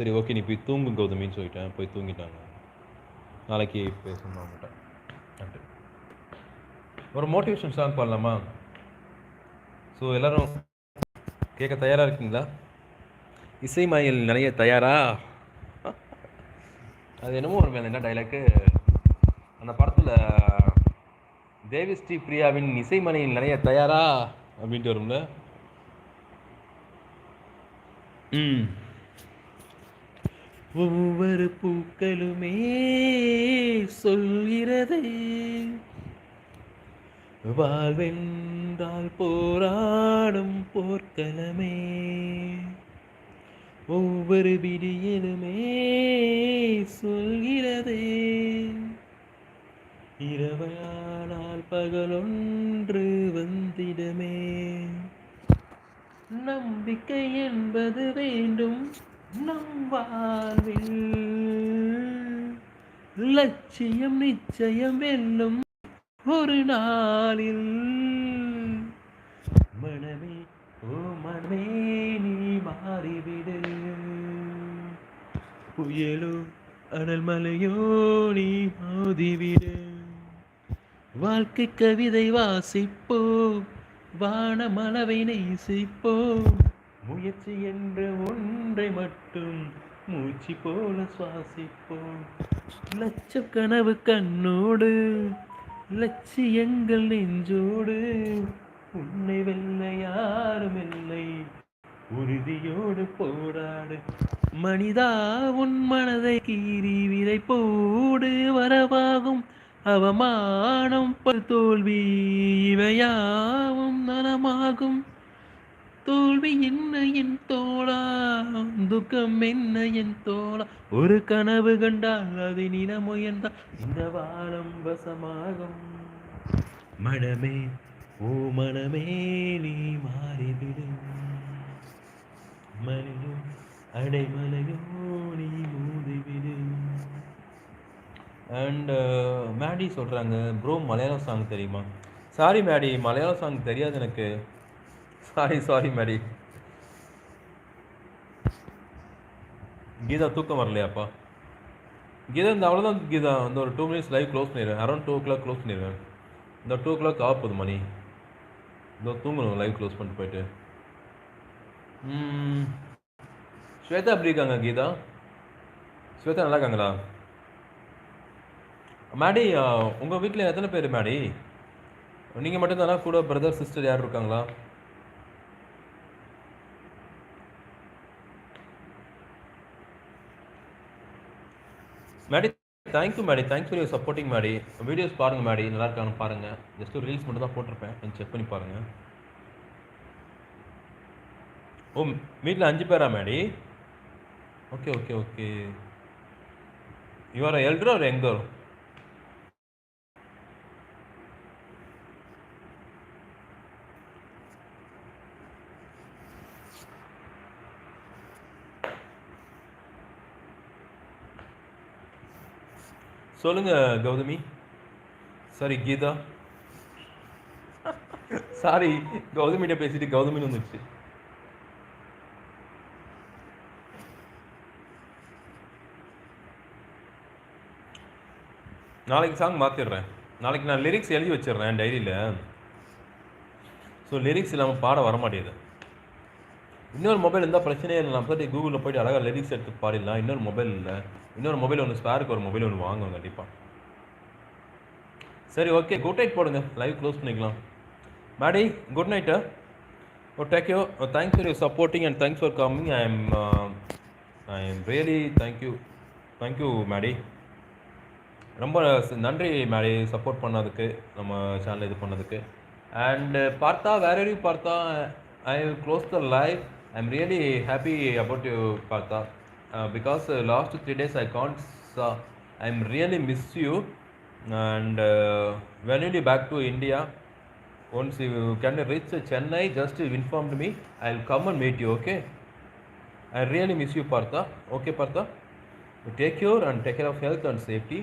சரி ஓகே நீ போய் தூங்கு கௌதமின்னு சொல்லிட்டேன். போய் தூங்கிட்டாங்க. நாளைக்கு பேசணும் அவங்ககிட்ட. நன்றி. ஒரு மோட்டிவேஷன் சாங் பாடலாமா? ஸோ எல்லாரும் கேட்க தயாராக இருக்கீங்களா? இசை மயில் நிறைய தயாரா? அது என்னமோ ஒரு மேலே என்ன டைலாக்கு அந்த படத்தில் தேவி ஸ்ரீ பிரியாவின் இசைமனையில் நிறைய தயாரா அப்படின்ட்டு வரும்ல. ஒவ்வொரு பூக்களுமே சொல்கிறதே வாழ்வென்றால் போராடும் போர்க்களமே, ஒவ்வொரு விடியலுமே சொல்கிறதே இரவானால் பகலொன்று வந்திடமே, நம்பிக்கை என்பது வேண்டும் நம் வாழ்வில், லட்சியம் நிச்சயம் வெல்லும் ஒரு நாளில், மனமே ஓ மனமே நீ மாறிவிடு, புயலோ அனல் மலையோ நீ மோதிவிடு, வாழ்க்கை கவிதை வாசிப்போ வானமளவை நேசிப்போ, முயற்சி என்ற ஒன்றை மட்டும் மூச்சு போல சுவாசிப்போம், லட்சம் கனவு கண்ணோடு லட்சியங்கள் நெஞ்சோடு, உன்னை வெல்ல யாரும் இல்லை உறுதியோடு போராடு, மனிதா உன் மனதை கீறி விதை போடு, வரவாகும் அவமானம் தோல்வி இவையாவும் நலமாகும், தோல்வி என்ன என் தோழா துக்கம் என்ன என் தோழா, ஒரு கனவு கண்டால் அதை நில முயன்றால் இந்த வாரம் வசமாகும், மனமே ஓ மனமே நீ மாறிவிடு, மலையோ அடைமலையோ நீ மோதிவிடு. அண்ட் மேடி சொல்கிறாங்க ப்ரோ மலையாளம் சாங் தெரியுமா? சாரி மேடி, மலையாளம் சாங் தெரியாது எனக்கு. சாரி மேடி. கீதா தூக்கம் வரலையாப்பா? கீதா இந்த அவ்வளோதான் கீதா, இந்த ஒரு 2 minutes லைவ் க்ளோஸ் பண்ணிடுவேன். அரௌண்ட் 2 o'clock க்ளோஸ் பண்ணிடுவேன். இந்த 2 o'clock ஆகுது மணி. இதோ தூங்கணும் லைவ் க்ளோஸ் பண்ணிட்டு போயிட்டு. ஸ்வேதா எப்படி இருக்காங்க கீதா? ஸ்வேதா நல்லா இருக்காங்களா? மேடி உங்கள் வீட்டில் எத்தனை பேர் மேடி? நீங்கள் மட்டும்தானா? கூட பிரதர் சிஸ்டர் யார் இருக்காங்களா? Maddy thank you Maddy, thanks for your supporting Maddy. Videos பாருங்கள் மேடி, நல்லா இருக்கான்னு பாருங்கள். ஜஸ்ட் ஒரு ரீல்ஸ் மட்டும் தான் போட்டிருப்பேன், கொஞ்சம் செக் பண்ணி பாருங்கள். ஓ வீட்டில் 5 பேரா Maddy? Okay okay okay. You are elder or younger? சொல்லுங்க கௌதமி. சாரி கீதா. சாரி கௌதமிகிட்ட பேசிட்டு கௌதமின்னு வந்துச்சு. நாளைக்கு சாங் மாற்றிடுறேன். நாளைக்கு நான் லிரிக்ஸ் எழுதி வச்சிடுறேன் டைரியில். ஸோ லிரிக்ஸ் இல்லாமல் பாட வர மாட்டேங்குது. இன்னொரு மொபைல் இருந்தால் பிரச்சனையே இல்லை, நான் போய்ட்டு கூகுளில் போய்ட்டு அழகாக லிரிக்ஸ் எடுத்து பாடிடலாம். இன்னொரு மொபைல் இல்லை. இன்னொரு மொபைல் ஒன்று ஸ்பேருக்கு ஒரு மொபைல் ஒன்று வாங்குவோம் கண்டிப்பாக. சரி ஓகே, குட் நைட் போடுங்க, லைவ் க்ளோஸ் பண்ணிக்கலாம். Maddy good night. ஓ take you, thanks for your supporting and thanks for coming. I am really thank you Maddy. ரொம்ப நன்றி மேடி சப்போர்ட் பண்ணதுக்கு, நம்ம சேனல் இது பண்ணதுக்கு. அண்ட் பார்த்தா வேர் ஆர் யூ பார்த்தா? I will close the live. I'm really happy about you Partha, because last 3 days I can't saw. I'm really miss you, and when you back to India, once you can reach Chennai, just inform me, I'll come and meet you. Okay, I really miss you Partha. Okay Partha, take care and take care of health and safety,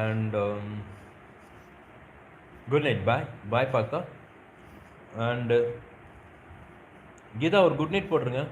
and good night. Bye Partha. And Geetha ஒரு good night போட்டுருங்க.